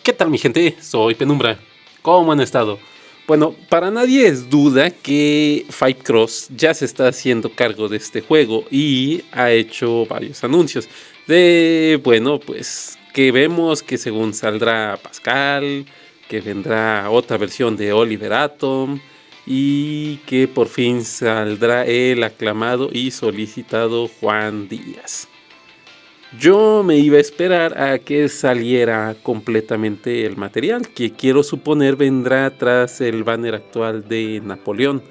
¿Qué tal mi gente? Soy Penumbra. ¿Cómo han estado? Bueno, para nadie es duda que Fightcross ya se está haciendo cargo de este juego y ha hecho varios anuncios de, bueno, pues que vemos que según saldrá Pascal, que vendrá otra versión de Oliver Atom y que por fin saldrá el aclamado y solicitado Juan Díaz. Yo me iba a esperar a que saliera completamente el material, que quiero suponer vendrá tras el banner actual de Napoleón.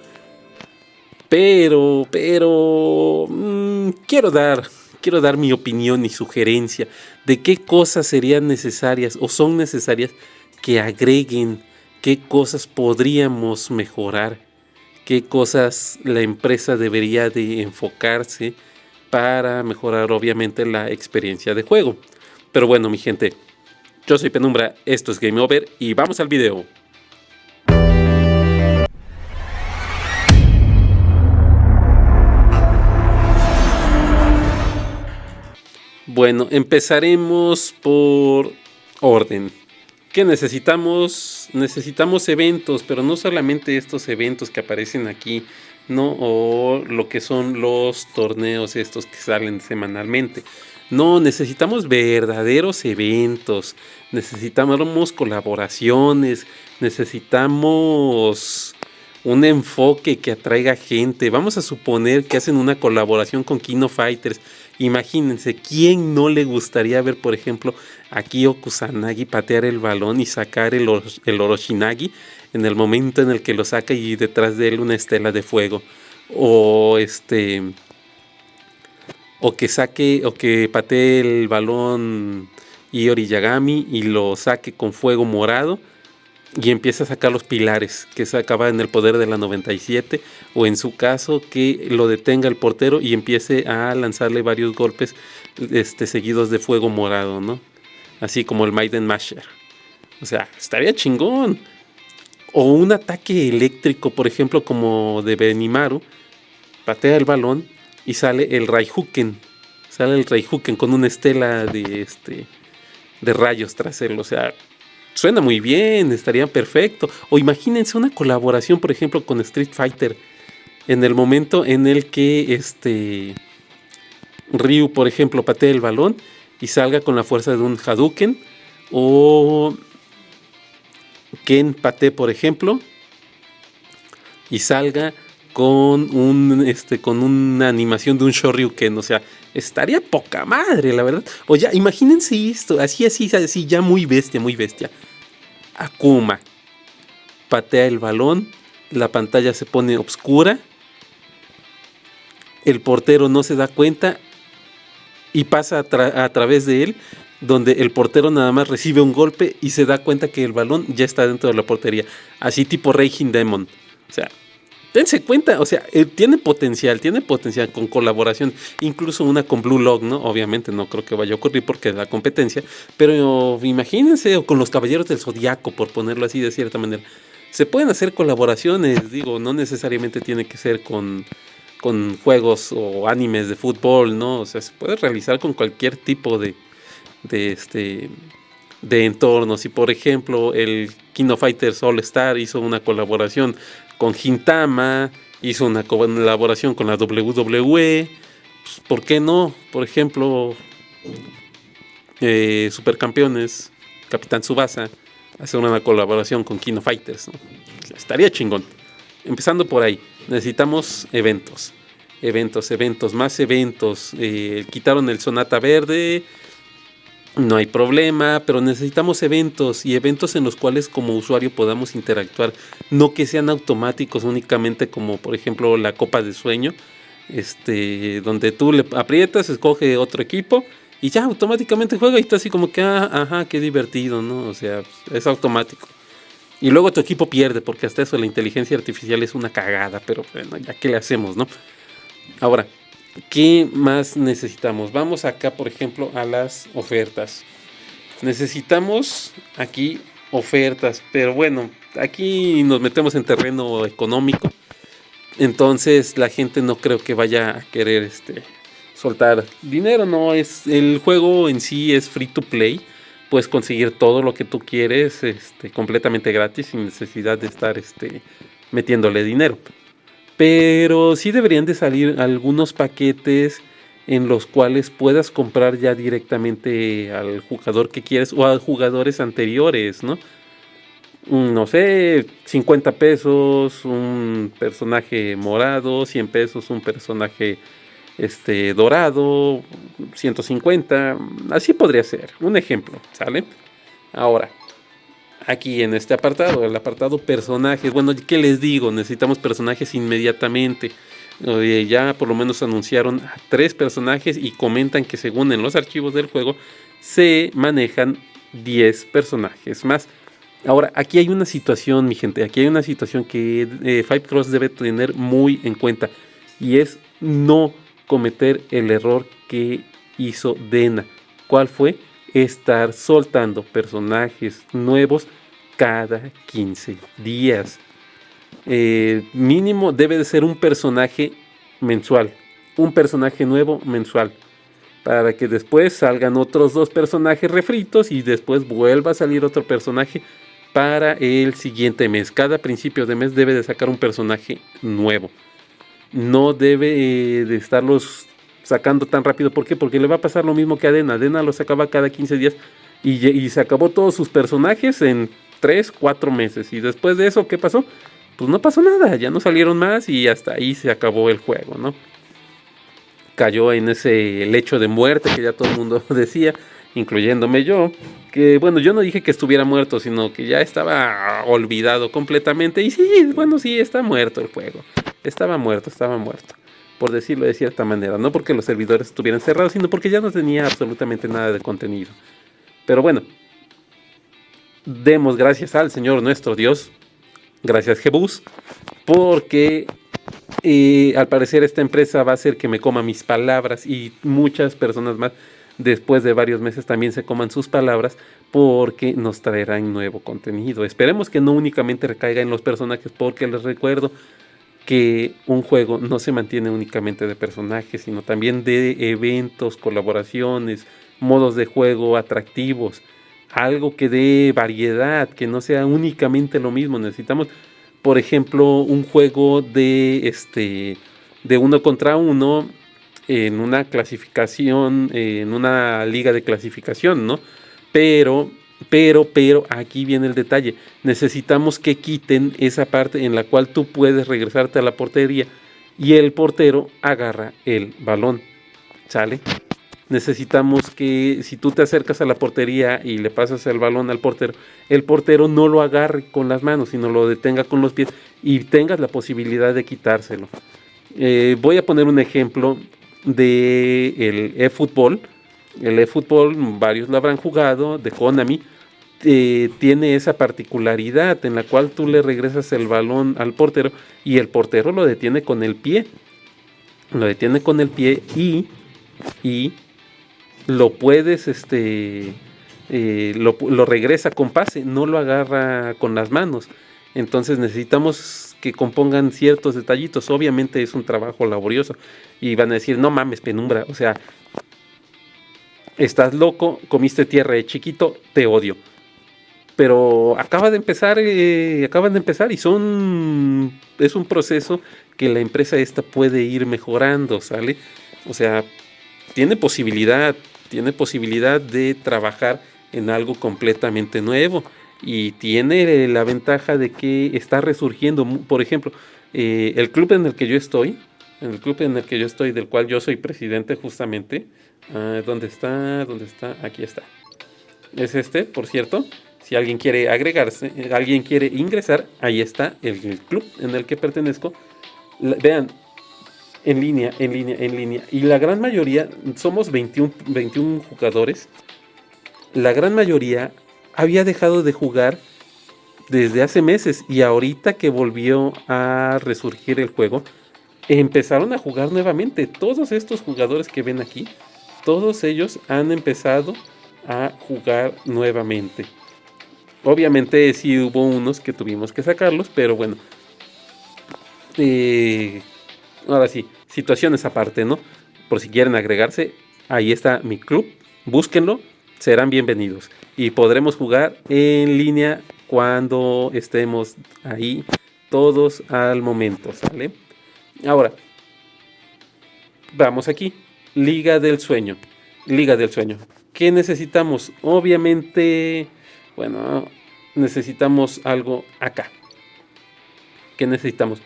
Pero quiero dar mi opinión y sugerencia de qué cosas serían necesarias o son necesarias que agreguen, qué cosas podríamos mejorar, qué cosas la empresa debería de enfocarse para mejorar obviamente la experiencia de juego. Pero bueno, mi gente, yo soy Penumbra, esto es Game Over y vamos al video. Bueno, empezaremos por orden. ¿Qué necesitamos? Necesitamos eventos, pero no solamente estos eventos que aparecen aquí, ¿no? O lo que son los torneos estos que salen semanalmente. No, necesitamos verdaderos eventos, necesitamos colaboraciones, necesitamos un enfoque que atraiga gente. Vamos a suponer que hacen una colaboración con King of Fighters. Imagínense, ¿quién no le gustaría ver, por ejemplo, a Kyo Kusanagi patear el balón y sacar el Oroshinagi en el momento en el que lo saca y detrás de él una estela de fuego? O o que patee el balón Iori Yagami y lo saque con fuego morado y empieza a sacar los pilares que se acaba en el poder de la 97, o en su caso que lo detenga el portero y empiece a lanzarle varios golpes seguidos de fuego morado, ¿no? Así como el Maiden Masher. O sea, estaría chingón. O un ataque eléctrico, por ejemplo, como de Benimaru, patea el balón y sale el Raijuken. Sale el Raijuken con una estela de rayos tras él, o sea, suena muy bien, estaría perfecto. O imagínense una colaboración, por ejemplo, con Street Fighter. En el momento en el que Ryu, por ejemplo, patee el balón y salga con la fuerza de un Hadouken. O Ken patee, por ejemplo, y salga con con una animación de un Shoryuken. O sea, estaría poca madre, la verdad. O ya, imagínense esto, así, ya muy bestia, muy bestia. Akuma patea el balón, la pantalla se pone oscura, el portero no se da cuenta y pasa a través de él, donde el portero nada más recibe un golpe y se da cuenta que el balón ya está dentro de la portería. Así tipo Raging Demon. O sea, dense cuenta, o sea, tiene potencial con colaboración, incluso una con Blue Lock, ¿no? Obviamente no creo que vaya a ocurrir porque es la competencia, pero imagínense, o con los Caballeros del Zodiaco, por ponerlo así de cierta manera. Se pueden hacer colaboraciones, digo, no necesariamente tiene que ser con juegos o animes de fútbol, ¿no? O sea, se puede realizar con cualquier tipo de entornos. Y por ejemplo, el King of Fighters All Star hizo una colaboración con Gintama, hizo una colaboración con la WWE. Pues, ¿por qué no? Por ejemplo, Supercampeones, Capitán Tsubasa, hacer una colaboración con King of Fighters, ¿no? O sea, estaría chingón. Empezando por ahí, necesitamos eventos, más eventos. Quitaron el Sonata Verde, no hay problema, pero necesitamos eventos, y eventos en los cuales como usuario podamos interactuar, no que sean automáticos únicamente, como por ejemplo la Copa de Sueño, donde tú le aprietas, escoge otro equipo y ya automáticamente juega y está así como que, ajá, qué divertido, ¿no? O sea, es automático. Y luego tu equipo pierde, porque hasta eso la inteligencia artificial es una cagada, pero bueno, ya qué le hacemos, ¿no? Ahora, ¿qué más necesitamos? Vamos acá, por ejemplo, a las ofertas. Necesitamos aquí ofertas, pero bueno, aquí nos metemos en terreno económico. Entonces la gente no creo que vaya a querer soltar dinero, no es, el juego en sí es free to play, puedes conseguir todo lo que tú quieres completamente gratis sin necesidad de estar metiéndole dinero. Pero sí deberían de salir algunos paquetes en los cuales puedas comprar ya directamente al jugador que quieres o a jugadores anteriores, ¿no? No sé, 50 pesos un personaje morado, 100 pesos un personaje dorado, 150, así podría ser, un ejemplo, ¿sale? Ahora, aquí en este apartado, el apartado personajes, bueno, ¿qué les digo? Necesitamos personajes inmediatamente. Ya por lo menos anunciaron a 3 personajes y comentan que según en los archivos del juego se manejan 10 personajes más. Ahora, aquí hay una situación, mi gente, aquí hay una situación que Five Cross debe tener muy en cuenta y es no cometer el error que hizo Dena. ¿Cuál fue? Estar soltando personajes nuevos cada 15 días. Mínimo debe de ser un personaje mensual, un personaje nuevo mensual, para que después salgan otros 2 personajes refritos y después vuelva a salir otro personaje para el siguiente mes. Cada principio de mes debe de sacar un personaje nuevo. No debe de estarlos sacando tan rápido. ¿Por qué? Porque le va a pasar lo mismo que a Dena. Dena lo sacaba cada 15 días y se acabó todos sus personajes en 3, 4 meses. Y después de eso, ¿qué pasó? Pues no pasó nada, ya no salieron más y hasta ahí se acabó el juego, ¿no? Cayó en ese lecho de muerte que ya todo el mundo decía, incluyéndome yo, que bueno, yo no dije que estuviera muerto, sino que ya estaba olvidado completamente. Y sí, bueno, sí, está muerto el juego. Estaba muerto, por decirlo de cierta manera. No porque los servidores estuvieran cerrados, sino porque ya no tenía absolutamente nada de contenido. Pero bueno, demos gracias al Señor nuestro Dios. Gracias, Jebus, porque al parecer esta empresa va a hacer que me coma mis palabras y muchas personas más después de varios meses también se coman sus palabras porque nos traerán nuevo contenido. Esperemos que no únicamente recaiga en los personajes, porque les recuerdo que un juego no se mantiene únicamente de personajes, sino también de eventos, colaboraciones, modos de juego atractivos, algo que dé variedad, que no sea únicamente lo mismo. Necesitamos, por ejemplo, un juego de 1 contra 1 en una clasificación, en una liga de clasificación, ¿no? Pero aquí viene el detalle. Necesitamos que quiten esa parte en la cual tú puedes regresarte a la portería y el portero agarra el balón, ¿sale? Necesitamos que si tú te acercas a la portería y le pasas el balón al portero, el portero no lo agarre con las manos, sino lo detenga con los pies y tengas la posibilidad de quitárselo. Voy a poner un ejemplo de el eFootball. El eFootball, varios lo habrán jugado, de Konami. Tiene esa particularidad en la cual tú le regresas el balón al portero y el portero lo detiene con el pie. Lo detiene con el pie y lo puedes, lo regresa con pase, no lo agarra con las manos. Entonces necesitamos que compongan ciertos detallitos. Obviamente es un trabajo laborioso y van a decir, no mames, Penumbra, o sea, estás loco, comiste tierra de chiquito, te odio. Pero acaban de empezar y es un proceso que la empresa esta puede ir mejorando, ¿sale? O sea, tiene posibilidad de trabajar en algo completamente nuevo y tiene la ventaja de que está resurgiendo. Por ejemplo, el club en el que yo estoy, del cual yo soy presidente justamente. ¿Dónde está? Aquí está. Es por cierto. Si alguien quiere agregarse, alguien quiere ingresar, ahí está el club en el que pertenezco. Vean, en línea. Y la gran mayoría, somos 21 jugadores. La gran mayoría había dejado de jugar desde hace meses. Y ahorita que volvió a resurgir el juego, empezaron a jugar nuevamente. Todos estos jugadores que ven aquí, todos ellos han empezado a jugar nuevamente. Obviamente sí hubo unos que tuvimos que sacarlos, pero bueno. Ahora sí, situaciones aparte, ¿no? Por si quieren agregarse, ahí está mi club, búsquenlo. serán bienvenidos y podremos jugar en línea cuando estemos ahí todos al momento, ¿sale? Ahora, vamos aquí. Liga del Sueño. Liga del Sueño. ¿Qué necesitamos? Obviamente, bueno, necesitamos algo acá. ¿Qué necesitamos?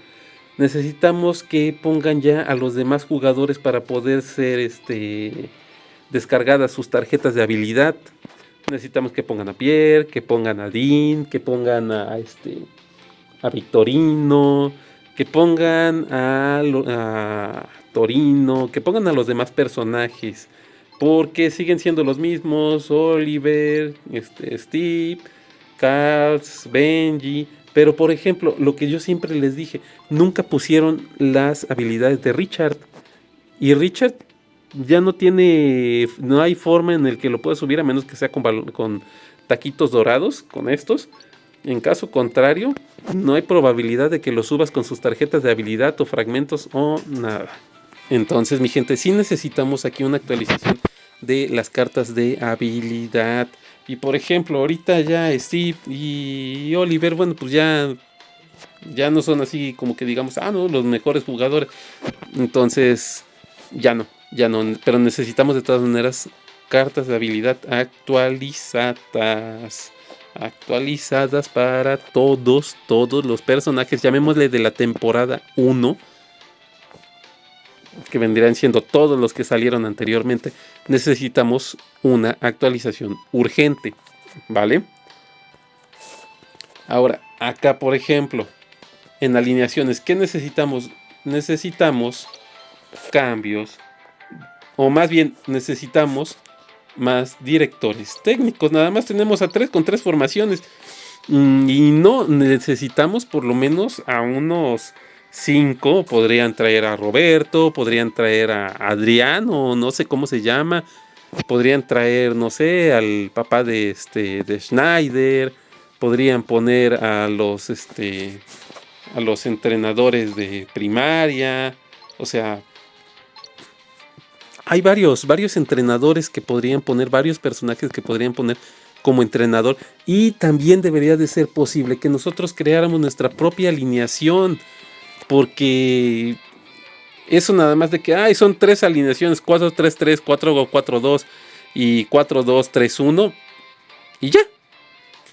Necesitamos que pongan ya a los demás jugadores para poder ser descargadas sus tarjetas de habilidad. Necesitamos que pongan a Pierre, que pongan a Dean, que pongan a Victorino, que pongan a Torino, que pongan a los demás personajes, porque siguen siendo los mismos: Oliver, Steve, Carl, Benji. Pero por ejemplo, lo que yo siempre les dije, nunca pusieron las habilidades de Richard. Y Richard ya no hay forma en el que lo pueda subir a menos que sea con taquitos dorados, con estos. En caso contrario, no hay probabilidad de que lo subas con sus tarjetas de habilidad o fragmentos o nada. Entonces, mi gente, sí necesitamos aquí una actualización de las cartas de habilidad. Y por ejemplo, ahorita ya Steve y Oliver, bueno, pues ya no son así como que digamos, no, los mejores jugadores. Entonces, ya no. Pero necesitamos de todas maneras cartas de habilidad actualizadas. Actualizadas para todos los personajes, llamémosle de la temporada 1, que vendrían siendo todos los que salieron anteriormente. Necesitamos una actualización urgente, ¿vale? Ahora, acá por ejemplo, en alineaciones, ¿qué necesitamos? Necesitamos cambios, o más bien necesitamos más directores técnicos. Nada más tenemos a 3 con 3 formaciones. Y no necesitamos por lo menos a unos 5. Podrían traer a Roberto, podrían traer a Adrián, o no sé cómo se llama. Podrían traer, no sé, al papá de Schneider. Podrían poner a los entrenadores de primaria. O sea, hay varios entrenadores que podrían poner, varios personajes que podrían poner como entrenador. Y también debería de ser posible que nosotros creáramos nuestra propia alineación, porque eso nada más de que son 3 alineaciones: 4-3-3, 4-4-2 y 4-2-3-1 y ya.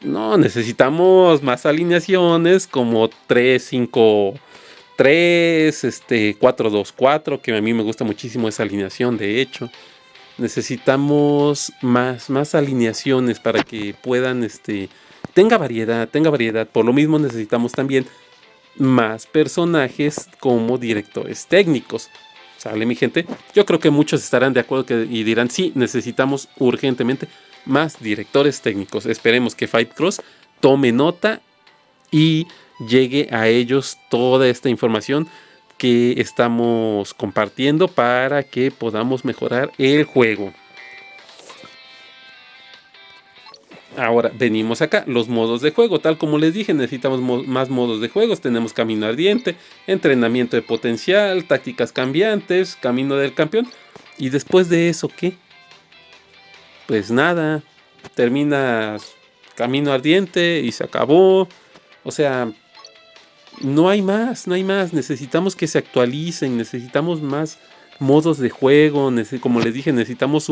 No, necesitamos más alineaciones como 3-5-3, 4-2-4, que a mí me gusta muchísimo esa alineación, de hecho. Necesitamos más alineaciones para que puedan, tenga variedad. Por lo mismo necesitamos también más personajes como directores técnicos. ¿Sale, mi gente? Yo creo que muchos estarán de acuerdo y dirán, sí, necesitamos urgentemente más directores técnicos. Esperemos que Fight Cross tome nota y llegue a ellos toda esta información que estamos compartiendo para que podamos mejorar el juego. Ahora venimos acá, los modos de juego. Tal como les dije, necesitamos más modos de juegos. Tenemos camino ardiente, entrenamiento de potencial, tácticas cambiantes, camino del campeón. Y después de eso, ¿qué? Pues nada, terminas camino ardiente y se acabó. O sea, no hay más. Necesitamos que se actualicen, necesitamos más modos de juego. Como les dije, necesitamos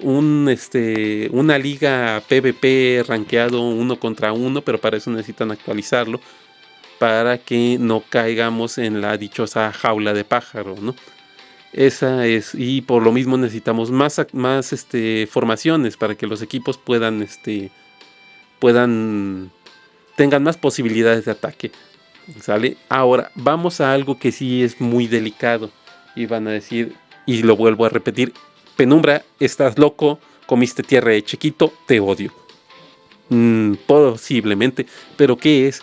una liga PvP rankeado 1 contra 1, pero para eso necesitan actualizarlo, para que no caigamos en la dichosa jaula de pájaro, ¿no? Esa es, y por lo mismo necesitamos más formaciones para que los equipos tengan más posibilidades de ataque. ¿Sale? Ahora, vamos a algo que sí es muy delicado. Y van a decir, y lo vuelvo a repetir: Penumbra, estás loco, comiste tierra de chiquito, te odio. Posiblemente, pero ¿qué es?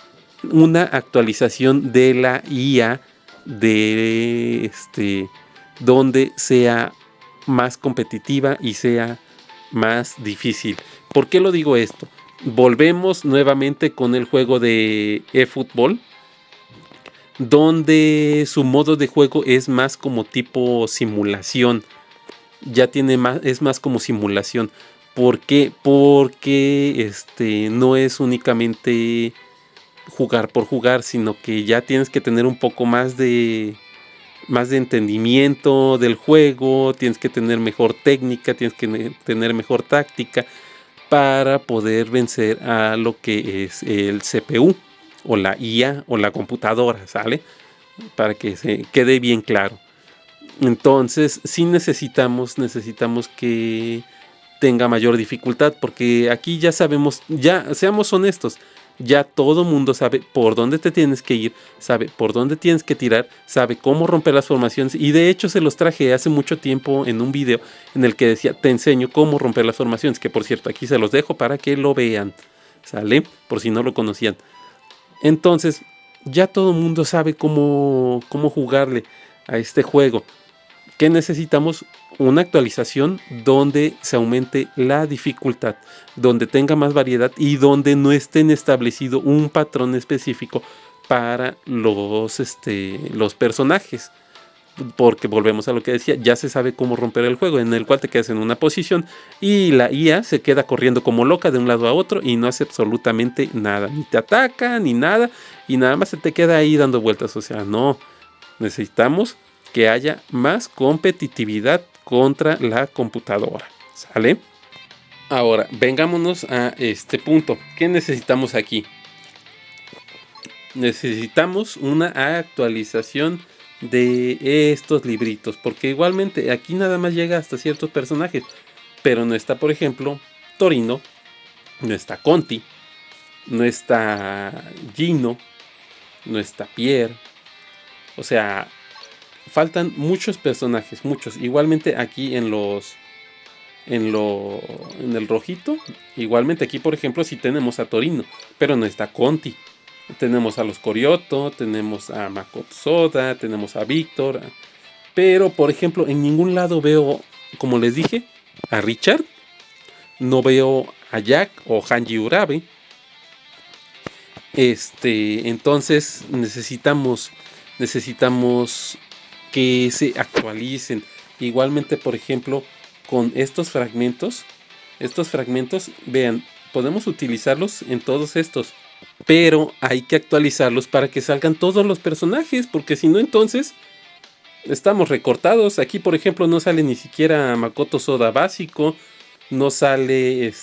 Una actualización de la IA de donde sea más competitiva y sea más difícil. ¿Por qué lo digo esto? Volvemos nuevamente con el juego de eFootball, donde su modo de juego es más como tipo simulación. Es más como simulación. ¿Por qué? Porque no es únicamente jugar por jugar, sino que ya tienes que tener un poco más de entendimiento del juego, tienes que tener mejor técnica, tienes que tener mejor táctica para poder vencer a lo que es el CPU o la IA o la computadora, ¿sale? Para que se quede bien claro. Entonces, sí necesitamos que tenga mayor dificultad, porque aquí ya sabemos, ya seamos honestos, ya todo mundo sabe por dónde te tienes que ir, sabe por dónde tienes que tirar, sabe cómo romper las formaciones, y de hecho se los traje hace mucho tiempo en un video en el que decía, te enseño cómo romper las formaciones, que por cierto aquí se los dejo para que lo vean, ¿sale? Por si no lo conocían. Entonces, ya todo mundo sabe cómo jugarle a este juego. ¿Qué necesitamos? Una actualización donde se aumente la dificultad, donde tenga más variedad y donde no estén establecido un patrón específico para los personajes. Porque volvemos a lo que decía, ya se sabe cómo romper el juego, en el cual te quedas en una posición y la IA se queda corriendo como loca de un lado a otro y no hace absolutamente nada, ni te ataca ni nada, y nada más se te queda ahí dando vueltas. O sea, no, necesitamos que haya más competitividad contra la computadora, ¿sale? Ahora, vengámonos a este punto. ¿Qué necesitamos aquí? Necesitamos una actualización de estos libritos, porque igualmente aquí nada más llega hasta ciertos personajes, pero no está, por ejemplo, Torino, no está Conti, no está Gino, no está Pierre. O sea, faltan muchos personajes, muchos. Igualmente aquí en el rojito, igualmente aquí, por ejemplo, sí tenemos a Torino, pero no está Conti. Tenemos a los Corioto, tenemos a Makoto Soda, tenemos a Víctor, pero por ejemplo en ningún lado veo, como les dije, a Richard, no veo a Jack o Hanji Urabe. Entonces necesitamos que se actualicen. Igualmente, por ejemplo, con estos fragmentos, vean, podemos utilizarlos en todos estos, pero hay que actualizarlos para que salgan todos los personajes, porque si no, entonces estamos recortados. Aquí, por ejemplo, no sale ni siquiera Makoto Soda básico, no sale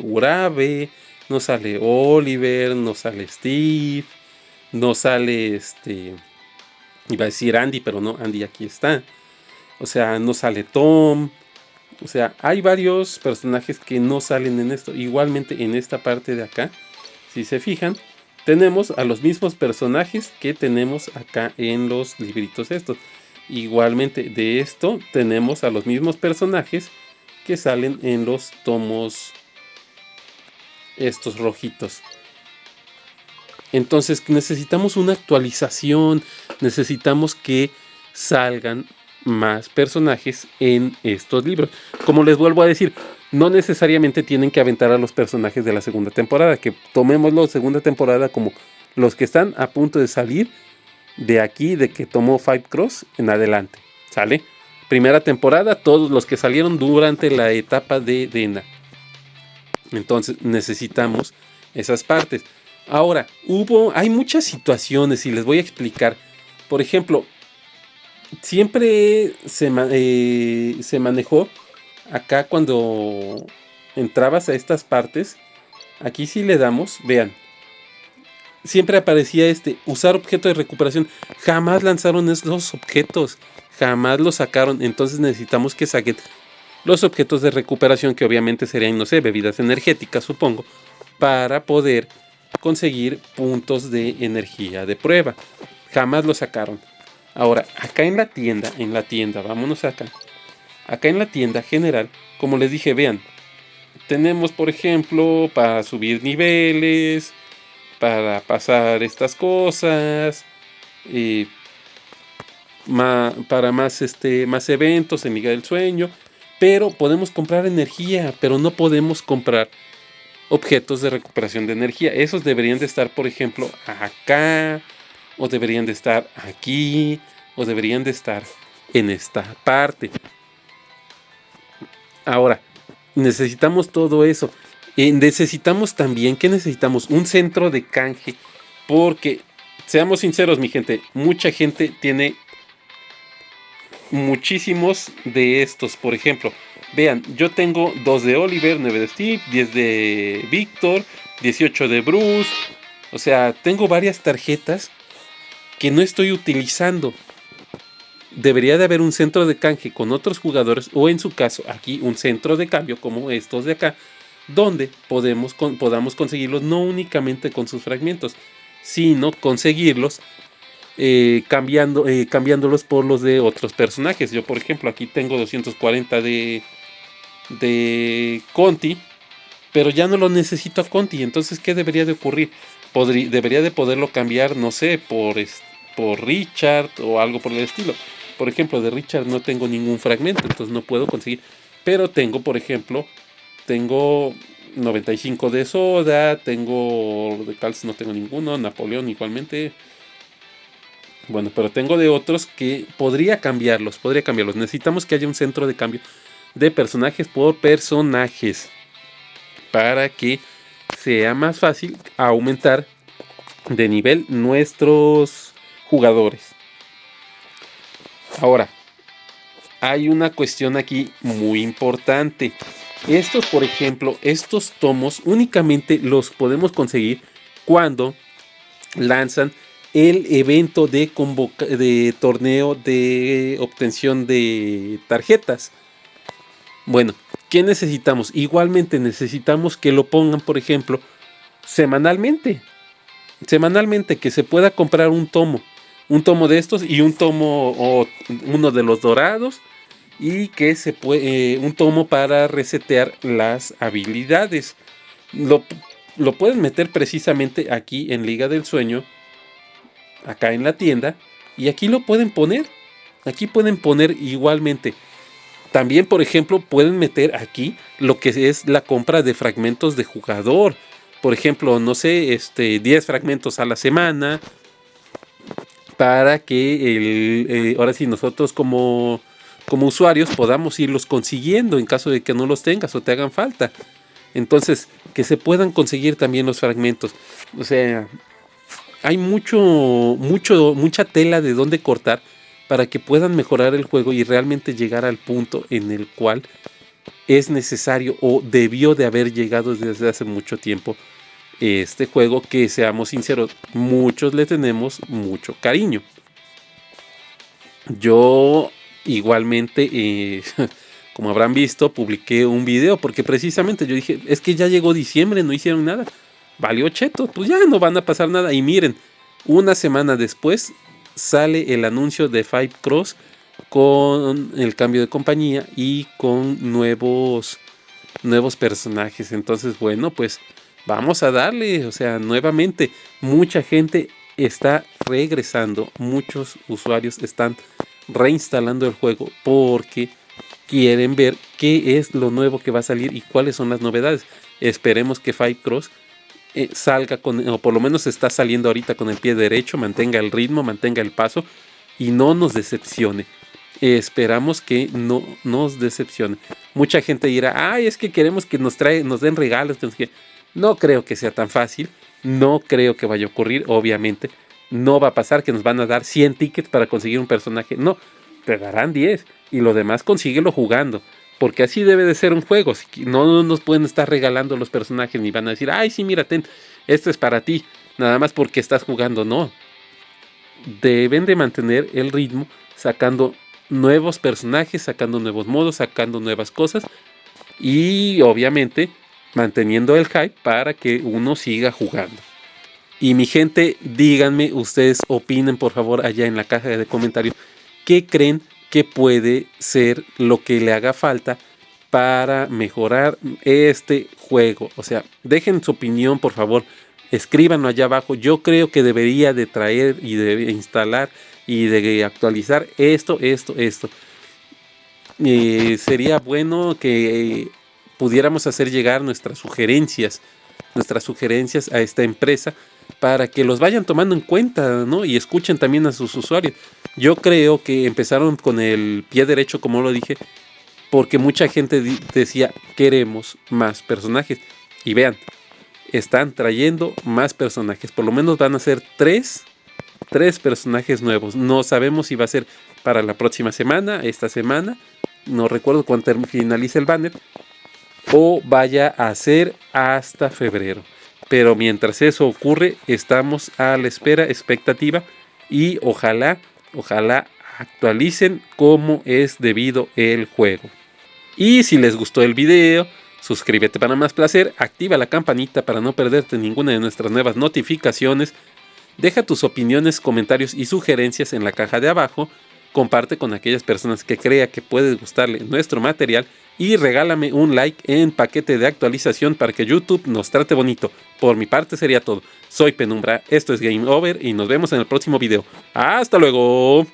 Urabe, no sale Oliver, no sale Steve, no sale iba a decir Andy, pero no, Andy aquí está. O sea, no sale Tom. O sea, hay varios personajes que no salen en esto. Igualmente en esta parte de acá, si se fijan, tenemos a los mismos personajes que tenemos acá en los libritos estos. Igualmente de esto tenemos a los mismos personajes que salen en los tomos estos rojitos. Entonces necesitamos una actualización, necesitamos que salgan más personajes en estos libros. Como les vuelvo a decir, no necesariamente tienen que aventar a los personajes de la segunda temporada, que tomemos la segunda temporada como los que están a punto de salir de aquí, de que tomó Five Cross en adelante, ¿sale? Primera temporada, todos los que salieron durante la etapa de Dena. Entonces necesitamos esas partes. Ahora, hay muchas situaciones y les voy a explicar. Por ejemplo, siempre se manejó acá cuando entrabas a estas partes. Aquí si le damos, vean, siempre aparecía usar objeto de recuperación. Jamás lanzaron esos objetos, jamás los sacaron. Entonces necesitamos que saquen los objetos de recuperación, que obviamente serían, no sé, bebidas energéticas, supongo, para poder conseguir puntos de energía de prueba. Jamás lo sacaron. Ahora, acá en la tienda, vámonos acá. Acá en la tienda general, como les dije, vean, tenemos, por ejemplo, para subir niveles, para pasar estas cosas, para más eventos en Liga del Sueño. Pero podemos comprar energía, pero no podemos comprar objetos de recuperación de energía. Esos deberían de estar, por ejemplo, acá, o deberían de estar aquí, o deberían de estar en esta parte. Ahora, Necesitamos todo eso. Necesitamos también, ¿qué necesitamos? Un centro de canje. Porque, seamos sinceros, mi gente, mucha gente tiene muchísimos de estos. Por ejemplo, vean, yo tengo 2 de Oliver, 9 de Steve, 10 de Víctor, 18 de Bruce. O sea, tengo varias tarjetas que no estoy utilizando. Debería de haber un centro de canje con otros jugadores, o en su caso aquí un centro de cambio como estos de acá, donde podamos conseguirlos no únicamente con sus fragmentos, sino conseguirlos cambiándolos por los de otros personajes. Yo por ejemplo aquí tengo 240 de Conti, pero ya no lo necesito a Conti. Entonces, ¿qué debería de ocurrir? Debería de poderlo cambiar, no sé, por Richard o algo por el estilo. Por ejemplo, de Richard no tengo ningún fragmento, entonces no puedo conseguir. Pero tengo, por ejemplo, tengo 95 de Soda, tengo de Calcio, no tengo ninguno, Napoleón igualmente. Bueno, pero tengo de otros que podría cambiarlos. Necesitamos que haya un centro de cambio de personajes por personajes, para que sea más fácil aumentar de nivel nuestros jugadores. Ahora, hay una cuestión aquí muy importante. Estos, por ejemplo, estos tomos únicamente los podemos conseguir cuando lanzan el evento de torneo de obtención de tarjetas. Bueno, ¿qué necesitamos? Igualmente necesitamos que lo pongan, por ejemplo, semanalmente. Semanalmente, que se pueda comprar un tomo de estos y un tomo o uno de los dorados, y que se puede un tomo para resetear las habilidades. Lo pueden meter precisamente aquí en Liga del Sueño, acá en la tienda, y aquí lo pueden poner. Aquí pueden poner igualmente. También, por ejemplo, pueden meter aquí lo que es la compra de fragmentos de jugador. Por ejemplo, no sé, 10 fragmentos a la semana, para que ahora sí nosotros como usuarios podamos irlos consiguiendo en caso de que no los tengas o te hagan falta. Entonces, que se puedan conseguir también los fragmentos. O sea, hay mucha tela de dónde cortar para que puedan mejorar el juego y realmente llegar al punto en el cual es necesario o debió de haber llegado desde hace mucho tiempo este juego, que seamos sinceros, muchos le tenemos mucho cariño. Yo igualmente, como habrán visto, publiqué un video porque precisamente yo dije, es que ya llegó diciembre, no hicieron nada, valió cheto, pues ya no van a pasar nada. Y miren, una semana después sale el anuncio de Five Cross con el cambio de compañía y con nuevos personajes. Entonces, bueno, pues vamos a darle. O sea, nuevamente, mucha gente está regresando, muchos usuarios están reinstalando el juego porque quieren ver qué es lo nuevo que va a salir y cuáles son las novedades. Esperemos que Five Cross salga o por lo menos está saliendo ahorita con el pie derecho, mantenga el ritmo, mantenga el paso y no nos decepcione. Esperamos que no nos decepcione. Mucha gente dirá, es que queremos que nos den regalos. No creo que sea tan fácil. No creo que vaya a ocurrir, obviamente. No va a pasar que nos van a dar 100 tickets para conseguir un personaje. No, te darán 10 y lo demás consíguelo jugando. Porque así debe de ser un juego. No nos pueden estar regalando los personajes ni van a decir, sí, mira, esto es para ti. Nada más porque estás jugando. No. Deben de mantener el ritmo sacando nuevos personajes, sacando nuevos modos, sacando nuevas cosas. Y obviamente manteniendo el hype para que uno siga jugando. Y mi gente, díganme, ustedes opinen por favor allá en la caja de comentarios, ¿qué creen que puede ser lo que le haga falta para mejorar este juego? O sea, dejen su opinión por favor, escríbanlo allá abajo. Yo creo que debería de traer y de instalar y de actualizar esto. Sería bueno que pudiéramos hacer llegar nuestras sugerencias a esta empresa para que los vayan tomando en cuenta, ¿no? Y escuchen también a sus usuarios. Yo creo que empezaron con el pie derecho, como lo dije, porque mucha gente decía, queremos más personajes. Y vean, están trayendo más personajes. Por lo menos van a ser tres personajes nuevos. No sabemos si va a ser para la próxima semana, esta semana. No recuerdo cuándo finalice el banner. O vaya a ser hasta febrero. Pero mientras eso ocurre, estamos a la espera, expectativa. Y ojalá actualicen como es debido el juego. Y si les gustó el video, suscríbete para más placer, activa la campanita para no perderte ninguna de nuestras nuevas notificaciones, deja tus opiniones, comentarios y sugerencias en la caja de abajo, comparte con aquellas personas que crea que puede gustarle nuestro material y regálame un like en paquete de actualización para que YouTube nos trate bonito. Por mi parte sería todo. Soy Penumbra, esto es Game Over y nos vemos en el próximo video. ¡Hasta luego!